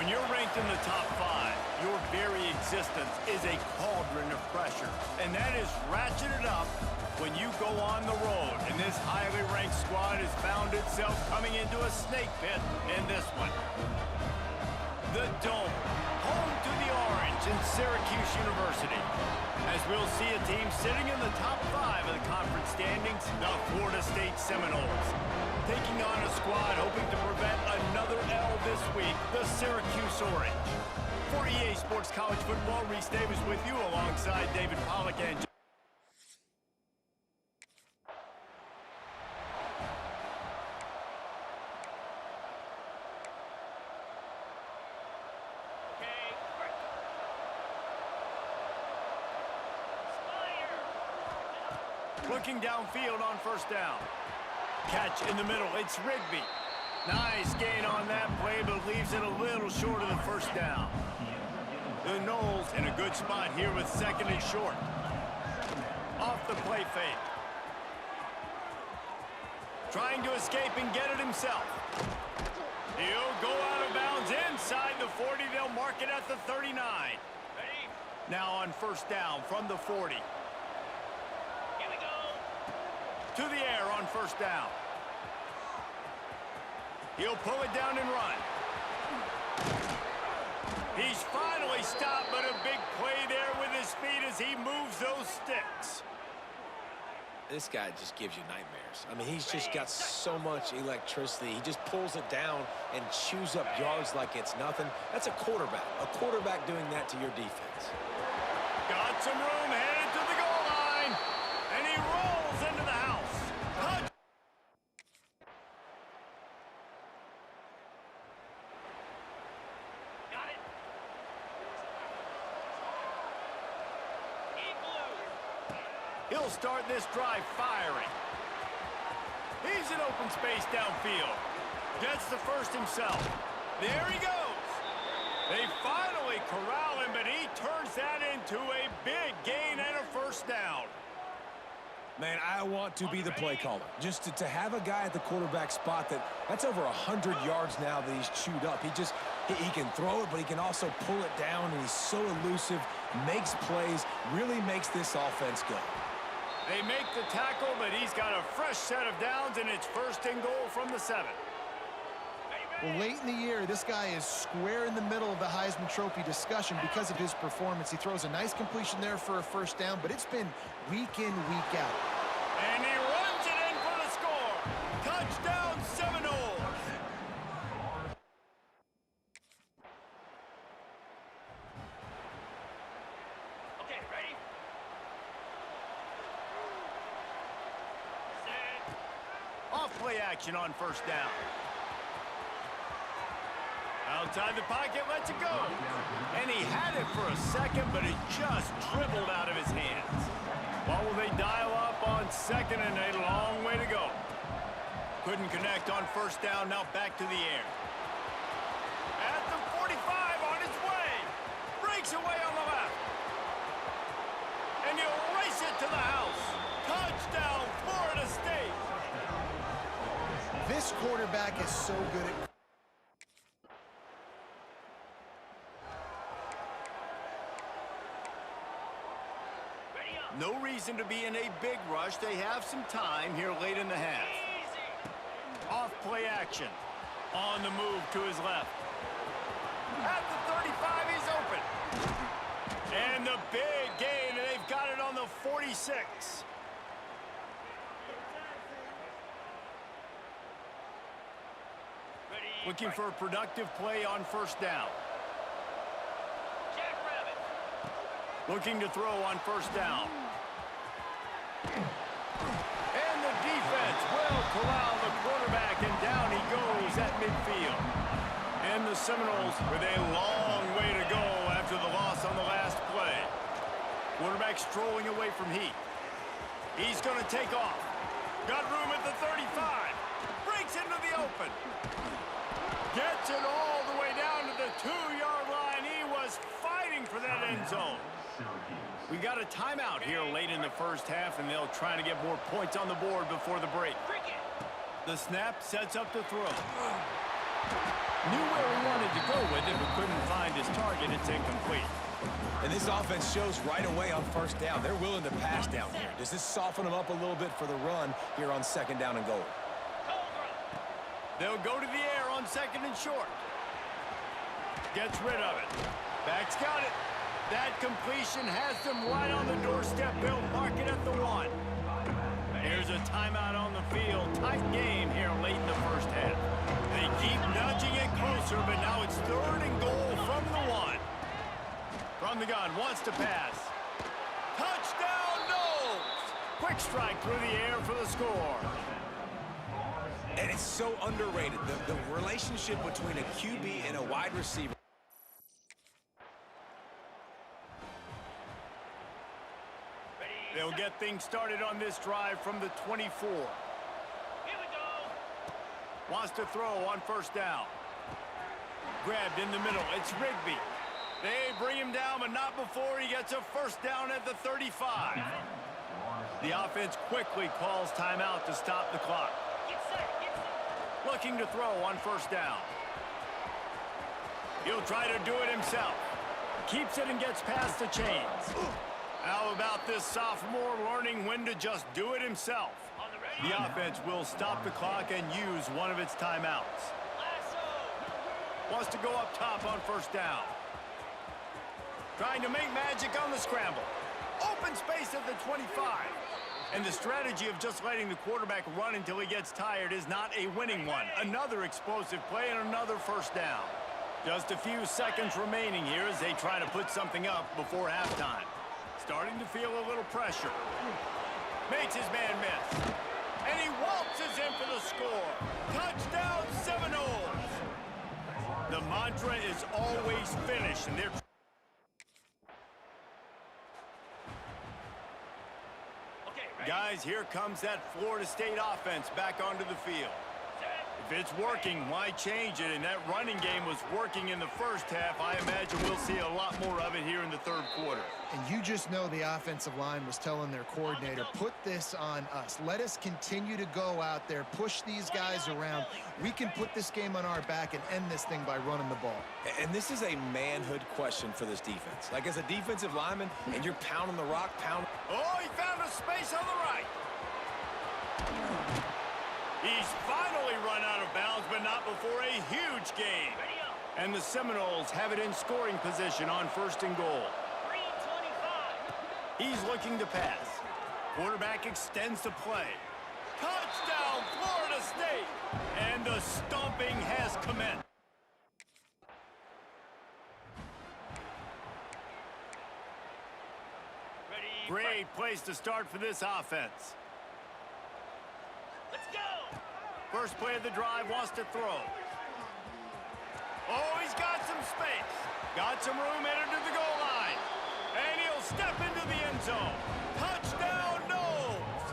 When you're ranked in the top 5, your very existence is a cauldron of pressure. And that is ratcheted up when you go on the road. And this highly ranked squad has found itself coming into a snake pit in this one. The Dome, home to the Orange in Syracuse University. As we'll see a team sitting in the top 5 of the conference standings, the Florida State Seminoles. Taking on a squad hoping to prevent another L this week, the Syracuse Orange. For EA Sports College Football, Reese Davis with you alongside David Pollack and looking downfield on first down. Catch in the middle, it's Rigby. Nice gain on that play, but leaves it a little short of the first down. The Noles in a good spot here with second and short. Off the play fake. Trying to escape and get it himself. He'll go out of bounds inside the 40. They'll mark it at the 39. Ready? Now on first down from the 40. To the air on first down. He'll pull it down and run. He's finally stopped, but a big play there with his feet as he moves those sticks. This guy just gives you nightmares. I mean, he's just got so much electricity. He just pulls it down and chews up yards like it's nothing. That's a quarterback. A quarterback doing that to your defense. Got some room, headed to the goal line. And he rolls into the house. Got it. He'll start this drive firing. He's in open space downfield. Gets the first himself. There he goes. They finally corral him, but he turns that into a big gain and a first down. Man, I want to be the play caller. Just to have a guy at the quarterback spot that's over 100 yards now that he's chewed up. He can throw it, but he can also pull it down, and he's so elusive, makes plays, really makes this offense go. They make the tackle, but he's got a fresh set of downs, and it's first and goal from the 7. Well, late in the year, this guy is square in the middle of the Heisman Trophy discussion because of his performance. He throws a nice completion there for a first down, but it's been week in, week out. And he runs it in for the score. Touchdown, Seminoles. Okay, ready? Set. Off play action on first down. Outside the pocket, lets it go. And he had it for a second, but it just dribbled out of his hands. What will they dial up on second, and a long way to go. Couldn't connect on first down, now back to the air. At the 45 on his way. Breaks away on the left. And he'll race it to the house. Touchdown, Florida State. This quarterback is so good at no reason to be in a big rush. They have some time here late in the half. Off play action. On the move to his left. At the 35, he's open. And the big gain, and they've got it on the 46. Looking for a productive play on first down. Looking to throw on first down. And the defense will corral the quarterback, and down he goes at midfield. And the Seminoles with a long way to go after the loss on the last play. Quarterback strolling away from heat. He's going to take off. Got room at the 35. Breaks into the open. Gets it all the way down to the 2-yard line. He was fighting for that end zone. We got a timeout here late in the first half, and they'll try to get more points on the board before the break. The snap sets up to throw. Knew where he wanted to go with it, but couldn't find his target. It's incomplete. And this offense shows right away on first down. They're willing to pass down here. Does this soften them up a little bit for the run here on second down and goal? They'll go to the air on second and short. Gets rid of it. Back's got it. That completion has them right on the doorstep. They'll mark it at the 1. Here's a timeout on the field. Tight game here late in the first half. They keep nudging it closer, but now it's third and goal from the 1. From the gun, wants to pass. Touchdown, Knowles! Quick strike through the air for the score. And it's so underrated, the relationship between a QB and a wide receiver. They'll get things started on this drive from the 24. Here we go. Wants to throw on first down. Grabbed in the middle. It's Rigby. They bring him down, but not before he gets a first down at the 35. The offense quickly calls timeout to stop the clock. Looking to throw on first down. He'll try to do it himself. Keeps it and gets past the chains. How about this sophomore learning when to just do it himself? The offense will stop the clock and use one of its timeouts. Wants to go up top on first down. Trying to make magic on the scramble. Open space at the 25. And the strategy of just letting the quarterback run until he gets tired is not a winning one. Another explosive play and another first down. Just a few seconds remaining here as they try to put something up before halftime. Starting to feel a little pressure. Makes his man miss. And he waltzes in for the score. Touchdown, Seminoles. The mantra is always finish, and they're... Guys, here comes that Florida State offense back onto the field. If it's working, why change it? And that running game was working in the first half. I imagine we'll see a lot more of it here in the third quarter. And you just know the offensive line was telling their coordinator, put this on us. Let us continue to go out there, push these guys around. We can put this game on our back and end this thing by running the ball. And this is a manhood question for this defense. Like, as a defensive lineman, and you're pounding the rock, Oh, he found a space on the right. He's finally run out of bounds, but not before a huge gain. And the Seminoles have it in scoring position on first and goal. He's looking to pass. Quarterback extends the play. Touchdown, Florida State! And the stomping has commenced. Great place to start for this offense. Let's go! First play of the drive, wants to throw. Oh, he's got some space. Got some room headed to the goal line. And he'll step into the end zone. Touchdown, Knowles!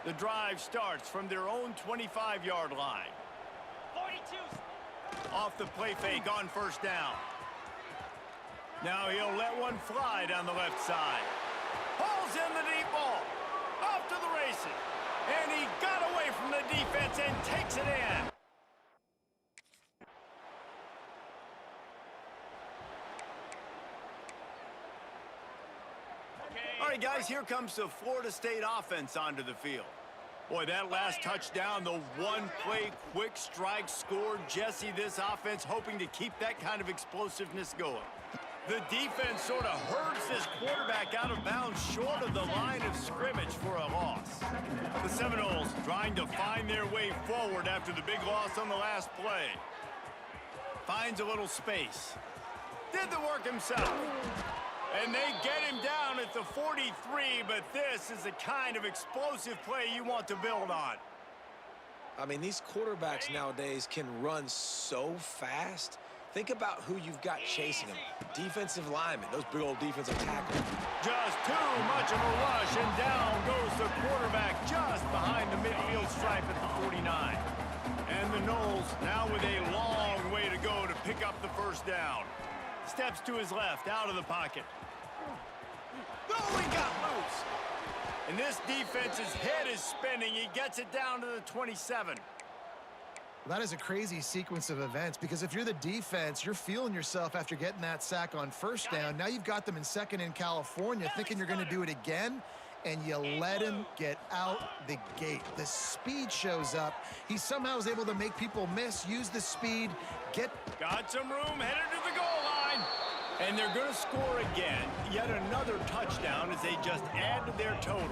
The drive starts from their own 25-yard line. 42. Off the play fake on first down. Now he'll let one fly down the left side. Pulls in the deep ball. Off to the races. And he got away from the defense and takes it in. All right, guys, here comes the Florida State offense onto the field. Boy, that last touchdown, the one-play quick strike scored. Jesse, this offense hoping to keep that kind of explosiveness going. The defense sort of herds this quarterback out of bounds short of the line of scrimmage for a loss. The Seminoles trying to find their way forward after the big loss on the last play. Finds a little space. Did the work himself. And they get him down at the 43, but this is the kind of explosive play you want to build on. I mean, these quarterbacks nowadays can run so fast. Think about who you've got chasing them. Defensive linemen, those big old defensive tackles. Just too much of a rush, and down goes the quarterback just behind the midfield stripe at the 49. And the Noles now with a long way to go to pick up the first down. Steps to his left, out of the pocket. Oh, he got loose. And this defense's head is spinning. He gets it down to the 27. That is a crazy sequence of events because if you're the defense, you're feeling yourself after getting that sack on first down. Now you've got them in second in California thinking you're going to do it again, and you let him get out the gate. The speed shows up. He somehow is able to make people miss, use the speed, Got some room, headed to the goal line. And they're going to score again. Yet another touchdown as they just add to their total.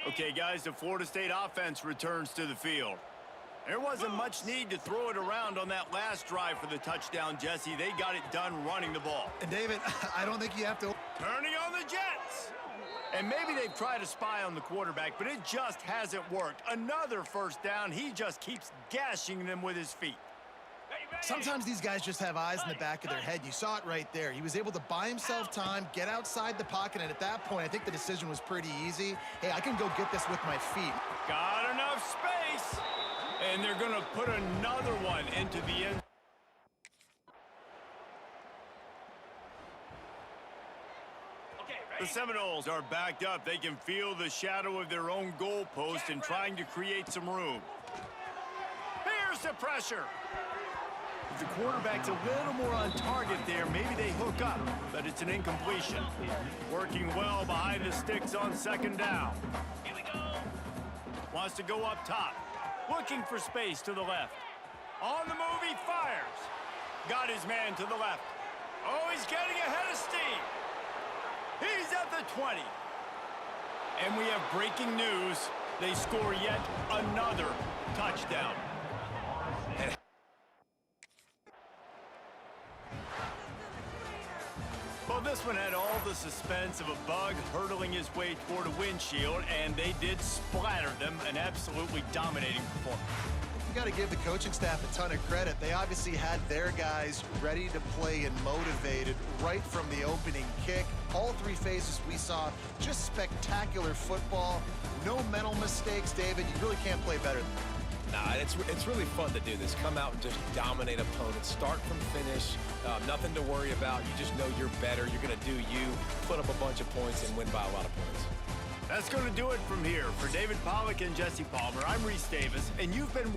Okay, guys, the Florida State offense returns to the field. There wasn't much need to throw it around on that last drive for the touchdown, Jesse. They got it done running the ball. And David, I don't think you have to. Turning on the Jets. And maybe they've tried to spy on the quarterback, but it just hasn't worked. Another first down. He just keeps gashing them with his feet. Sometimes these guys just have eyes in the back of their head. You saw it right there. He was able to buy himself time, get outside the pocket, and at that point, I think the decision was pretty easy. Hey, I can go get this with my feet. Got enough space. And they're going to put another one into the end. The Seminoles are backed up. They can feel the shadow of their own goalpost and trying to create some room. Here's the pressure. If the quarterback's a little more on target there, maybe they hook up, but it's an incompletion. Working well behind the sticks on second down. Here we go. Wants to go up top. Looking for space to the left. On the move, he fires. Got his man to the left. Oh, he's getting ahead of steam. He's at the 20. And we have breaking news. They score yet another touchdown. Well, this one had all the suspense of a bug hurtling his way toward a windshield, and they did splatter them, an absolutely dominating performance. You got to give the coaching staff a ton of credit. They obviously had their guys ready to play and motivated right from the opening kick. All three phases we saw, just spectacular football. No mental mistakes, David. You really can't play better than that. Nah, it's really fun to do this. Come out and just dominate opponents. Start from finish. Nothing to worry about. You just know you're better. You're going to do you, put up a bunch of points, and win by a lot of points. That's going to do it from here. For David Pollack and Jesse Palmer, I'm Reese Davis, and you've been...